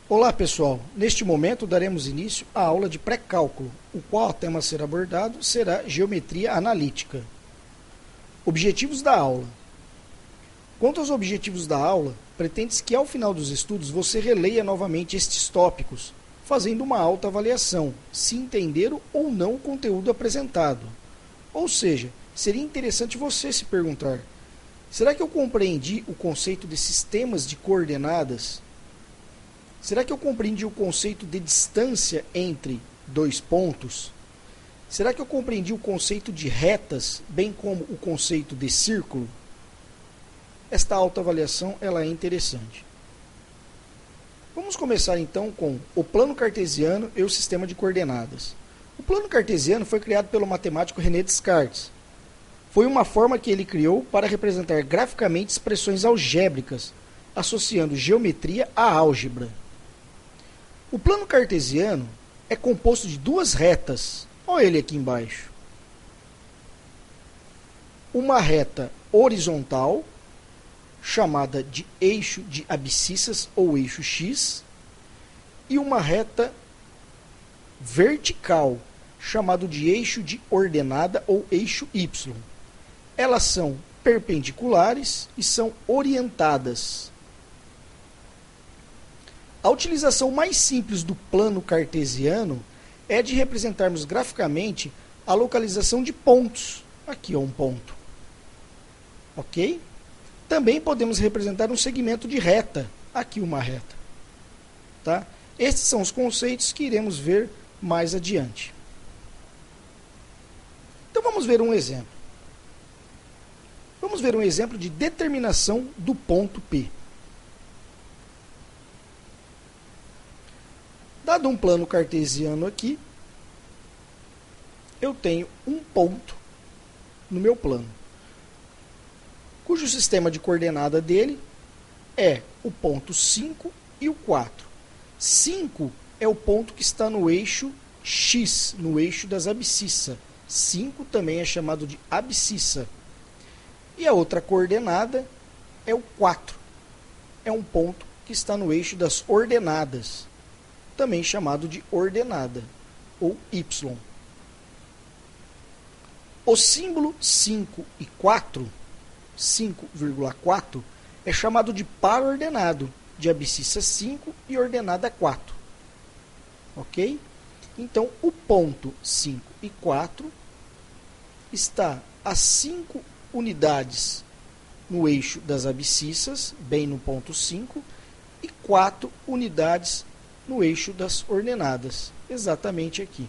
Olá pessoal, neste momento daremos início à aula de pré-cálculo, o qual o tema a ser abordado será geometria analítica. Objetivos da aula. Quanto aos objetivos da aula, pretende-se que ao final dos estudos você releia novamente estes tópicos, fazendo uma autoavaliação, se entenderam ou não o conteúdo apresentado. Ou seja, seria interessante você se perguntar, será que eu compreendi o conceito de sistemas de coordenadas? Será que eu compreendi o conceito de distância entre dois pontos? Será que eu compreendi o conceito de retas, bem como o conceito de círculo? Esta autoavaliação ela é interessante. Vamos começar então com o plano cartesiano e o sistema de coordenadas. O plano cartesiano foi criado pelo matemático René Descartes. Foi uma forma que ele criou para representar graficamente expressões algébricas, associando geometria à álgebra. O plano cartesiano é composto de duas retas. Olha ele aqui embaixo. Uma reta horizontal, chamada de eixo de abscissas ou eixo X, e uma reta vertical, chamado de eixo de ordenada ou eixo Y. Elas são perpendiculares e são orientadas. A utilização mais simples do plano cartesiano é de representarmos graficamente a localização de pontos. Aqui é um ponto. Ok? Também podemos representar um segmento de reta. Aqui uma reta. Tá? Estes são os conceitos que iremos ver mais adiante. Então vamos ver um exemplo. Vamos ver um exemplo de determinação do ponto P. Dado um plano cartesiano aqui, eu tenho um ponto no meu plano, cujo sistema de coordenada dele é o ponto 5 e o 4. 5 é o ponto que está no eixo X, no eixo das abscissas. 5 também é chamado de abscissa. E a outra coordenada é o 4. É um ponto que está no eixo das ordenadas, também chamado de ordenada, ou Y. O símbolo 5 e 4, 5,4, é chamado de par ordenado, de abscissa 5 e ordenada 4. Ok? Então, o ponto 5 e 4 está a 5 unidades no eixo das abscissas, bem no ponto 5, e 4 unidades no eixo das ordenadas, exatamente aqui.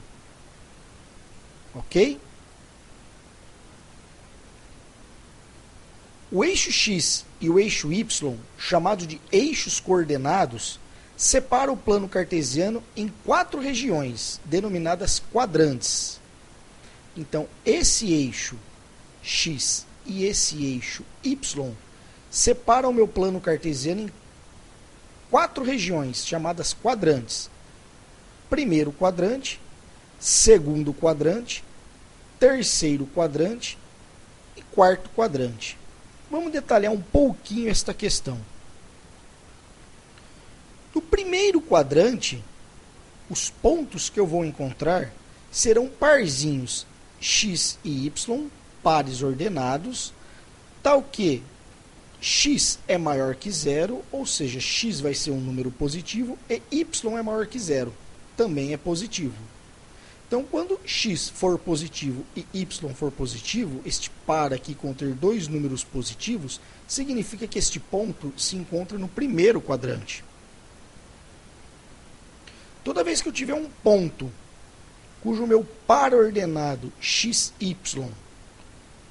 Ok? O eixo X e o eixo Y, chamado de eixos coordenados, separa o plano cartesiano em 4 regiões, denominadas quadrantes. Então, esse eixo X e esse eixo Y separam o meu plano cartesiano em 4 regiões, chamadas quadrantes. Primeiro quadrante, segundo quadrante, terceiro quadrante e quarto quadrante. Vamos detalhar um pouquinho esta questão. No primeiro quadrante, os pontos que eu vou encontrar serão parzinhos X e Y, pares ordenados, tal que X é maior que zero, ou seja, X vai ser um número positivo, e Y é maior que zero, também é positivo. Então, quando X for positivo e Y for positivo, este par aqui conter dois números positivos, significa que este ponto se encontra no primeiro quadrante. Toda vez que eu tiver um ponto cujo meu par ordenado XY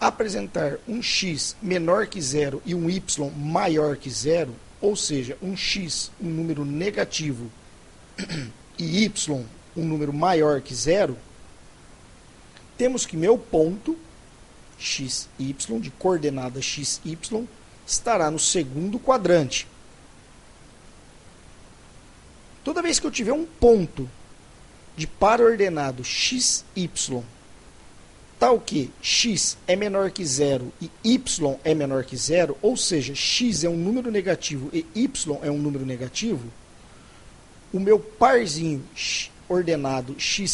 apresentar um x menor que zero e um y maior que zero, ou seja, um x, um número negativo, e y, um número maior que zero, temos que meu ponto, xy, de coordenada xy, estará no segundo quadrante. Toda vez que eu tiver um ponto de par ordenado xy, tal que x é menor que zero e y é menor que zero, ou seja, x é um número negativo e y é um número negativo, o meu parzinho ordenado xy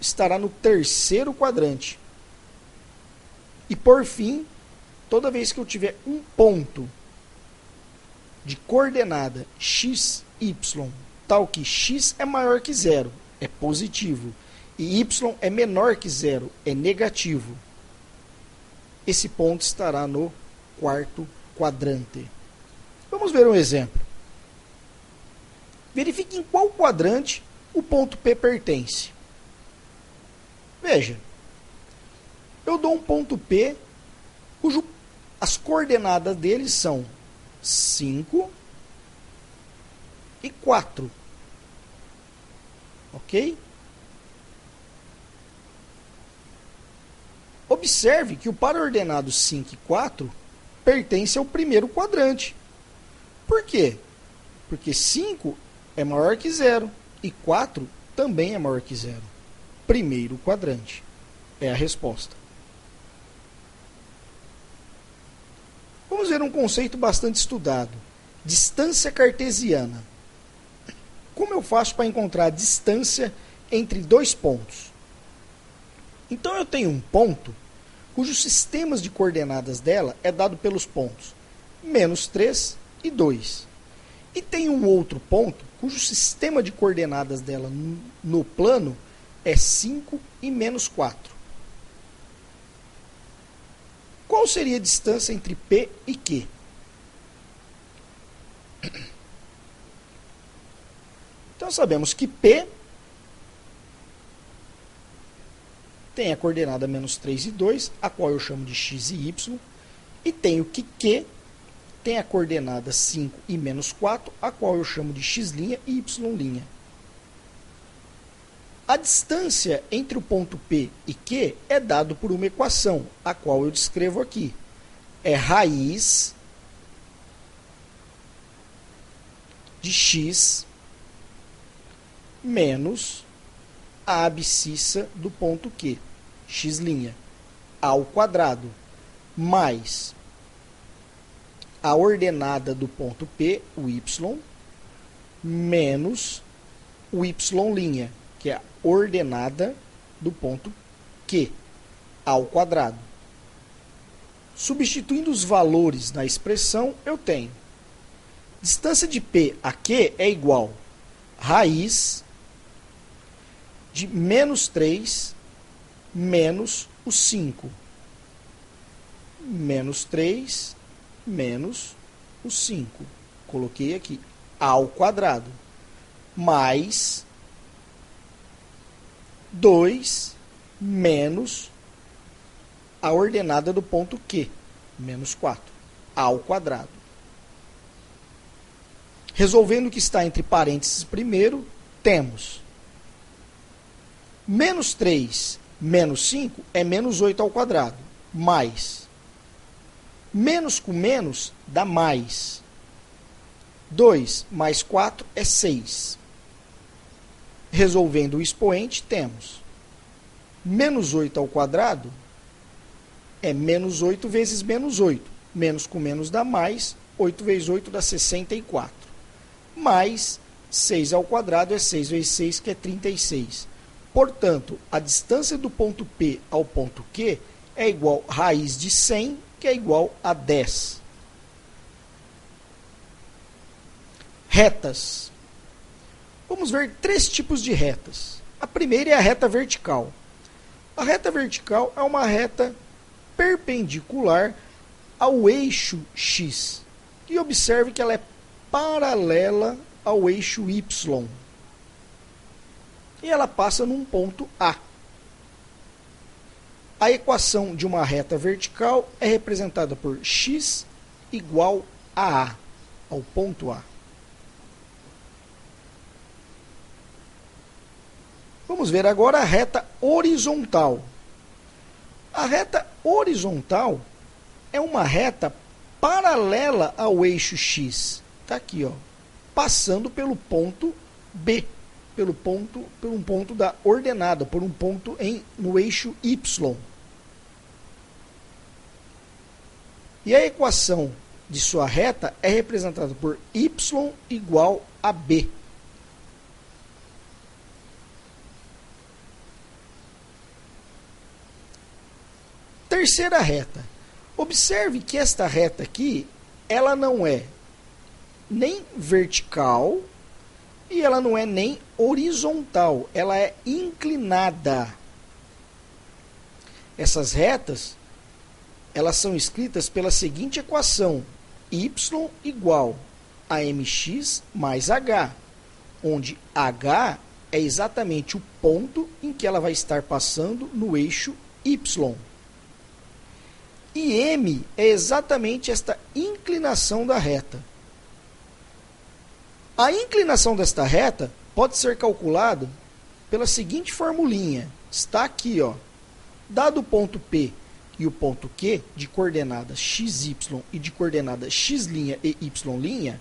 estará no terceiro quadrante. E por fim, toda vez que eu tiver um ponto de coordenada x, y, tal que x é maior que zero, é positivo, e y é menor que zero, é negativo, esse ponto estará no quarto quadrante. Vamos ver um exemplo. Verifique em qual quadrante o ponto P pertence. Veja, eu dou um ponto P cujo as coordenadas dele são 5 e 4. Ok? Observe que o par ordenado 5 e 4 pertence ao primeiro quadrante. Por quê? Porque 5 é maior que zero e 4 também é maior que zero. Primeiro quadrante. É a resposta. Vamos ver um conceito bastante estudado. Distância cartesiana. Como eu faço para encontrar a distância entre dois pontos? Então eu tenho um ponto cujos sistemas de coordenadas dela é dado pelos pontos -3 e 2. E tem um outro ponto cujo sistema de coordenadas dela no plano é 5 e -4. Qual seria a distância entre P e Q? Então sabemos que P tem a coordenada -3 e 2, a qual eu chamo de x e y, e tenho que Q tem a coordenada 5 e -4, a qual eu chamo de x' e y'. A distância entre o ponto P e Q é dado por uma equação, a qual eu descrevo aqui. É raiz de x menos a abscissa do ponto Q, x', ao quadrado, mais a ordenada do ponto P, o y, menos o y', que é a ordenada do ponto Q, ao quadrado. Substituindo os valores na expressão, eu tenho distância de P a Q é igual a raiz de -3 menos o 5. -3 menos o 5. Coloquei aqui, ao quadrado. Mais 2 menos a ordenada do ponto Q, -4, ao quadrado. Resolvendo o que está entre parênteses primeiro, temos -3 menos 5 é -8 ao quadrado, mais menos com menos dá mais. 2 mais 4 é 6. Resolvendo o expoente, temos -8 ao quadrado é -8 vezes -8. Menos com menos dá mais. 8 vezes 8 dá 64. Mais 6 ao quadrado é 6 vezes 6, que é 36. Portanto, a distância do ponto P ao ponto Q é igual a raiz de 100, que é igual a 10. Retas. Vamos ver 3 tipos de retas. A primeira é a reta vertical. A reta vertical é uma reta perpendicular ao eixo X. E observe que ela é paralela ao eixo Y. E ela passa num ponto A. A equação de uma reta vertical é representada por x igual a A, ao ponto A. Vamos ver agora a reta horizontal. A reta horizontal é uma reta paralela ao eixo X. Está aqui, ó, passando pelo ponto B, por um ponto da ordenada, por um ponto no eixo Y. E a equação de sua reta é representada por y igual a B. Terceira reta. Observe que esta reta aqui, ela não é nem vertical e ela não é nem horizontal, ela é inclinada. Essas retas, elas são escritas pela seguinte equação: y igual a mx mais h, onde h é exatamente o ponto em que ela vai estar passando no eixo y. E m é exatamente esta inclinação da reta. A inclinação desta reta pode ser calculada pela seguinte formulinha. Está aqui, ó. Dado o ponto P e o ponto Q, de coordenadas x, y e de coordenadas x' e y',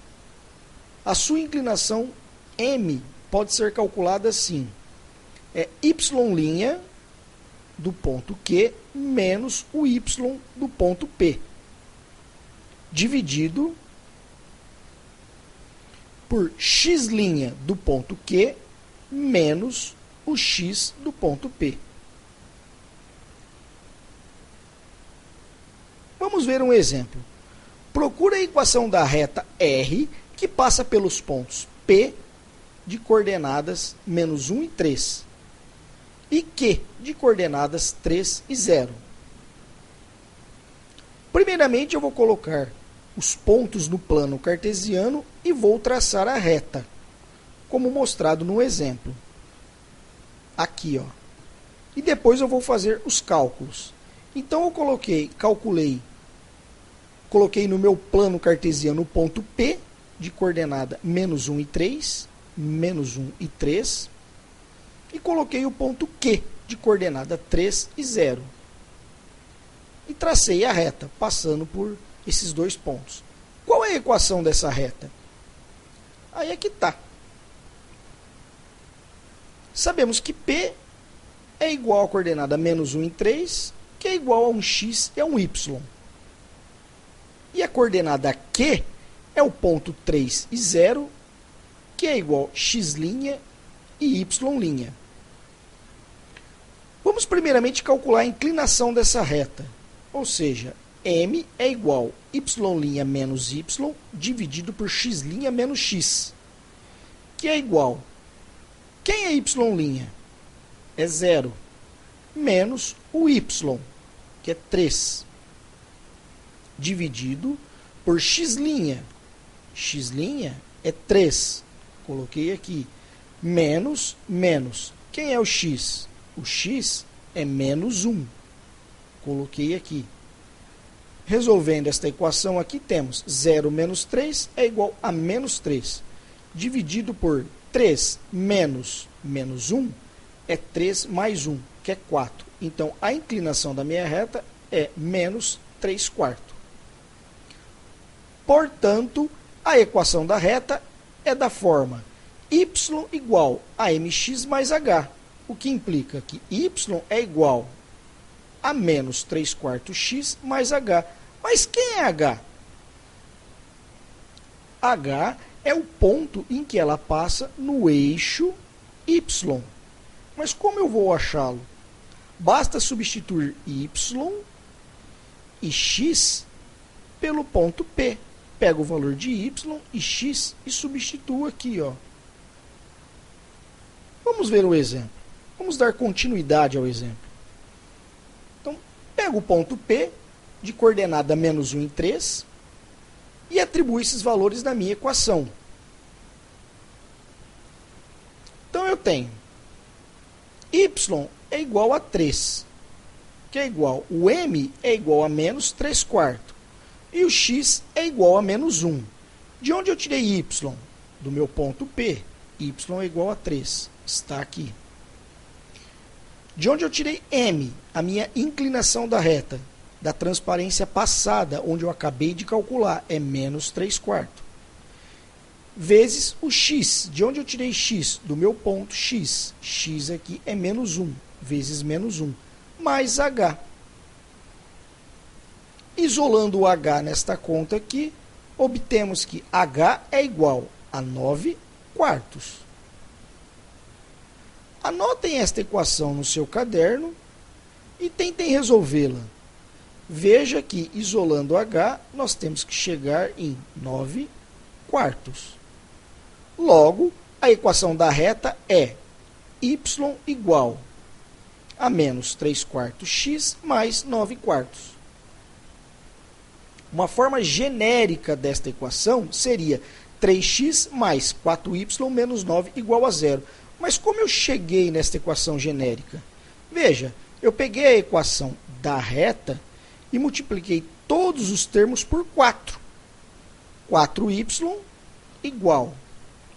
a sua inclinação m pode ser calculada assim. É y' do ponto Q menos o y do ponto P, dividido por x' do ponto Q menos o x do ponto P. Vamos ver um exemplo. Procura a equação da reta R, que passa pelos pontos P, de coordenadas menos 1 e 3, e Q, de coordenadas 3 e 0. Primeiramente, eu vou colocar os pontos no plano cartesiano e vou traçar a reta, como mostrado no exemplo. Aqui, ó. E depois eu vou fazer os cálculos. Então, eu coloquei no meu plano cartesiano o ponto P, de coordenada menos 1 e 3, menos 1 e 3, e coloquei o ponto Q, de coordenada 3 e 0. E tracei a reta, passando por esses dois pontos. Qual é a equação dessa reta? Aí é que está. Sabemos que P é igual à coordenada menos 1 e 3, que é igual a um x e a um y. E a coordenada Q é o ponto 3 e 0, que é igual a x' e y'. Vamos primeiramente calcular a inclinação dessa reta. Ou seja, m é igual a y' menos y dividido por x' menos x, que é igual. Quem é y'? É 0, menos o y, que é 3, dividido por x'. X' é 3, coloquei aqui, menos, menos. Quem é o x? O x é menos 1, coloquei aqui. Resolvendo esta equação aqui, temos 0 menos 3 é igual a menos 3, dividido por 3 menos menos 1 é 3 mais 1, que é 4. Então, a inclinação da minha reta é menos 3/4. Portanto, a equação da reta é da forma y igual a mx mais h, o que implica que y é igual a menos 3/4 x mais h. Mas quem é h? H é o ponto em que ela passa no eixo y. Mas como eu vou achá-lo? Basta substituir y e x pelo ponto P. Pego o valor de y e x e substituo aqui, ó. Vamos ver o exemplo. Vamos dar continuidade ao exemplo. Então, pego o ponto P, de coordenada menos 1 e 3, e atribuo esses valores na minha equação. Então, eu tenho y é igual a 3, que é igual, o m é igual a menos 3/4, e o x é igual a menos 1. De onde eu tirei y? Do meu ponto P. Y é igual a 3, está aqui. De onde eu tirei m? A minha inclinação da reta, da transparência passada, onde eu acabei de calcular, é menos 3/4. Vezes o x. De onde eu tirei x? Do meu ponto x. X aqui é menos 1, vezes menos 1, mais h. Isolando o h nesta conta aqui, obtemos que h é igual a 9/4. Anotem esta equação no seu caderno e tentem resolvê-la. Veja que, isolando h, nós temos que chegar em 9 quartos. Logo, a equação da reta é y igual a menos 3 quartos x mais 9 quartos. Uma forma genérica desta equação seria 3x mais 4y menos 9 igual a zero. Mas como eu cheguei nesta equação genérica? Veja, eu peguei a equação da reta e multipliquei todos os termos por 4. 4y igual.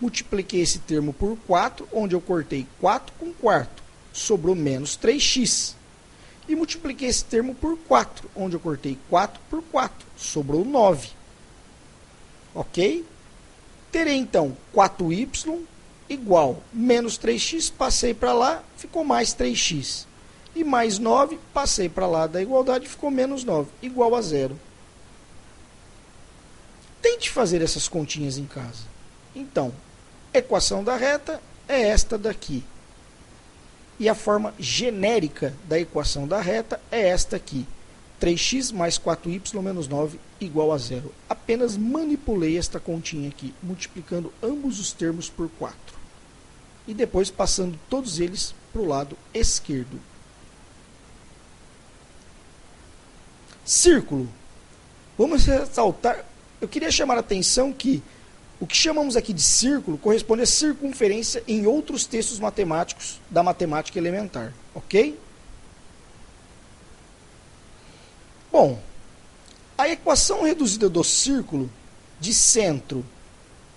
Multipliquei esse termo por 4, onde eu cortei 4 com quarto. Sobrou menos 3x. E multipliquei esse termo por 4, onde eu cortei 4 por 4. Sobrou 9. Ok? Terei, então, 4y igual menos 3x, passei para lá, ficou mais 3x. E mais 9, passei para lá da igualdade, ficou menos 9, igual a zero. Tente fazer essas continhas em casa. Então, a equação da reta é esta daqui. E a forma genérica da equação da reta é esta aqui. 3x mais 4y menos 9 igual a zero. Apenas manipulei esta continha aqui, multiplicando ambos os termos por 4. E depois passando todos eles para o lado esquerdo. Círculo. Vamos ressaltar. Eu queria chamar a atenção que o que chamamos aqui de círculo corresponde a circunferência em outros textos matemáticos da matemática elementar. Ok? Bom, a equação reduzida do círculo de centro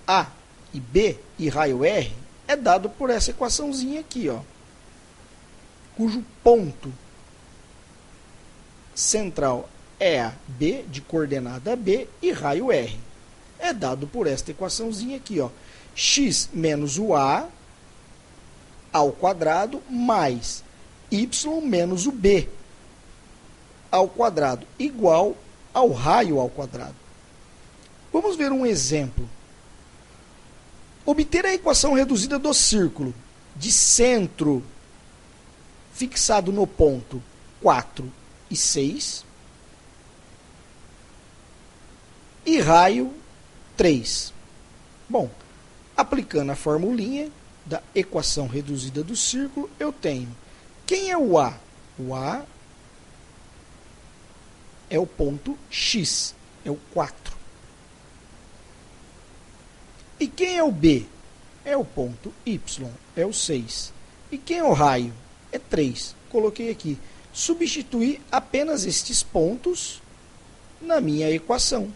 A e B e raio R é dado por essa equaçãozinha aqui, ó, cujo ponto central é a B, de coordenada B, e raio R. É dado por esta equaçãozinha aqui, ó, x menos o A ao quadrado mais y menos o B ao quadrado igual ao raio ao quadrado. Vamos ver um exemplo. Obter a equação reduzida do círculo de centro fixado no ponto 4 e 6 e raio 3. Bom, aplicando a formulinha da equação reduzida do círculo, eu tenho, quem é o A? O A é o ponto X, é o 4. E quem é o B? É o ponto Y, é o 6. E quem é o raio? É 3. Coloquei aqui. Substituir apenas estes pontos na minha equação.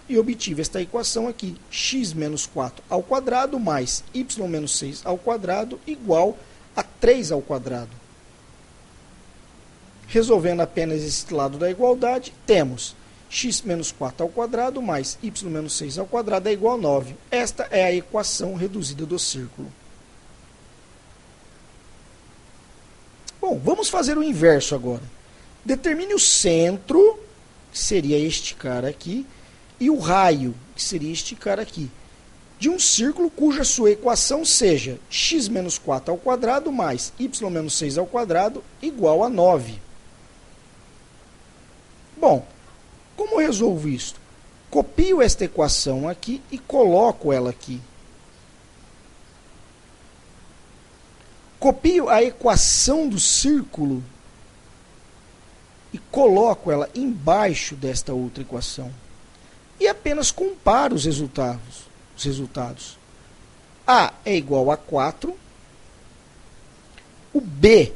E obtive esta equação aqui. X menos 4 ao quadrado mais Y menos 6 ao quadrado igual a 3 ao quadrado. Resolvendo apenas esse lado da igualdade, temos x menos 4 ao quadrado mais y menos 6 ao quadrado é igual a 9. Esta é a equação reduzida do círculo. Bom, vamos fazer o inverso agora. Determine o centro, que seria este cara aqui, e o raio, que seria este cara aqui, de um círculo cuja sua equação seja x menos 4 ao quadrado mais y menos 6 ao quadrado igual a 9. Bom, como eu resolvo isso? Copio esta equação aqui e coloco ela aqui. Copio a equação do círculo e coloco ela embaixo desta outra equação. E apenas comparo os resultados. A é igual a 4. O B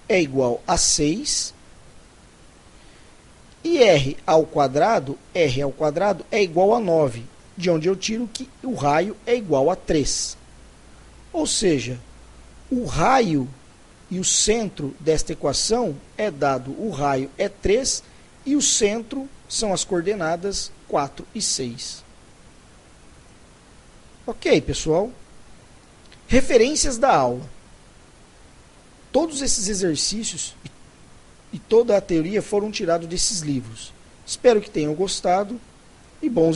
é igual a 6. E R ao quadrado é igual a 9, de onde eu tiro que o raio é igual a 3. Ou seja, o raio e o centro desta equação é dado, o raio é 3 e o centro são as coordenadas 4 e 6. Ok, pessoal? Referências da aula. Todos esses exercícios e toda a teoria foram tirados desses livros. Espero que tenham gostado e bons